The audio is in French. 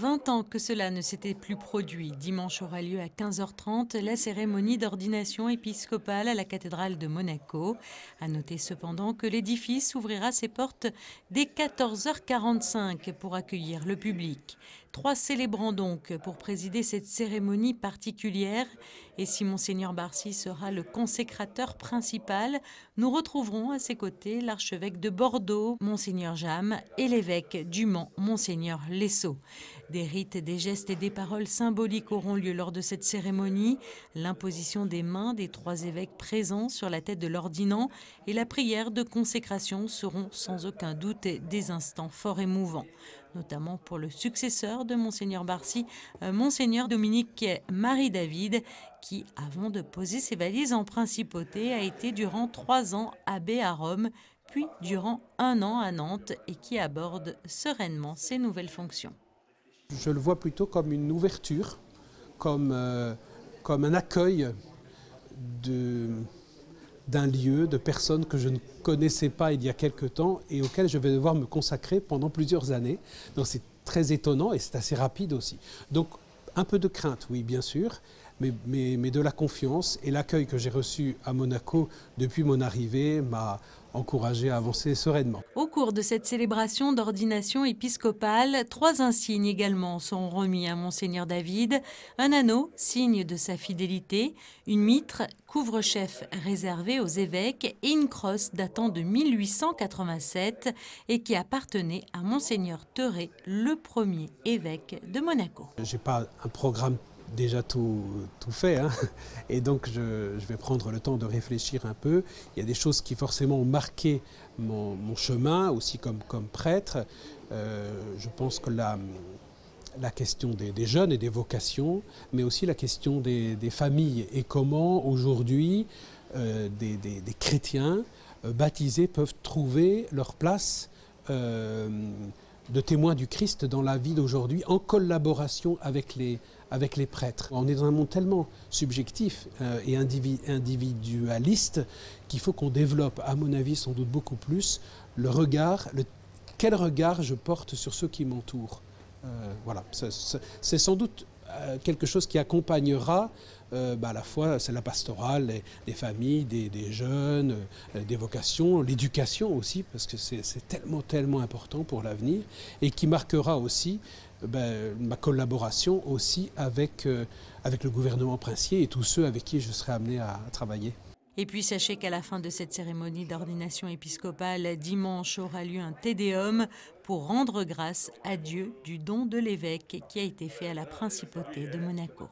20 ans que cela ne s'était plus produit. Dimanche aura lieu à 15h30 la cérémonie d'ordination épiscopale à la cathédrale de Monaco. À noter cependant que l'édifice ouvrira ses portes dès 14h45 pour accueillir le public. 3 célébrants donc pour présider cette cérémonie particulière. Et si Monseigneur Barsi sera le consécrateur principal, nous retrouverons à ses côtés l'archevêque de Bordeaux, Monseigneur James, et l'évêque du Mans, Monseigneur Lessaux. Des rites, des gestes et des paroles symboliques auront lieu lors de cette cérémonie. L'imposition des mains des 3 évêques présents sur la tête de l'ordinant et la prière de consécration seront sans aucun doute des instants forts émouvants, notamment pour le successeur de Monseigneur Barsi, Monseigneur Dominique Marie-David, qui, avant de poser ses valises en principauté, a été durant 3 ans abbé à Rome, puis durant 1 an à Nantes et qui aborde sereinement ses nouvelles fonctions. Je le vois plutôt comme une ouverture, comme un accueil d'un lieu, de personnes que je ne connaissais pas il y a quelque temps et auxquelles je vais devoir me consacrer pendant plusieurs années. Donc c'est très étonnant et c'est assez rapide aussi. Donc un peu de crainte, oui bien sûr, mais de la confiance, et l'accueil que j'ai reçu à Monaco depuis mon arrivée m'a encouragé à avancer sereinement. Au cours de cette célébration d'ordination épiscopale, 3 insignes également sont remis à Monseigneur David. Un anneau, signe de sa fidélité, une mitre, couvre-chef réservé aux évêques, et une crosse datant de 1887 et qui appartenait à Monseigneur Theuret, le premier évêque de Monaco. J'ai pas un programme déjà tout fait, hein. Et donc je vais prendre le temps de réfléchir un peu. Il y a des choses qui forcément ont marqué mon chemin, aussi comme prêtre. Je pense que la question des jeunes et des vocations, mais aussi la question des familles et comment aujourd'hui des chrétiens baptisés peuvent trouver leur place de témoins du Christ dans la vie d'aujourd'hui, en collaboration avec les prêtres. On est dans un monde tellement subjectif et individualiste qu'il faut qu'on développe, à mon avis, sans doute beaucoup plus, quel regard je porte sur ceux qui m'entourent. Voilà, c'est sans doute quelque chose qui accompagnera à la fois c'est la pastorale des familles, des jeunes, des vocations, l'éducation aussi, parce que c'est tellement important pour l'avenir, et qui marquera aussi ma collaboration aussi avec le gouvernement princier et tous ceux avec qui je serai amené à travailler. Et puis sachez qu'à la fin de cette cérémonie d'ordination épiscopale, dimanche aura lieu un Te Deum pour rendre grâce à Dieu du don de l'évêque qui a été fait à la principauté de Monaco.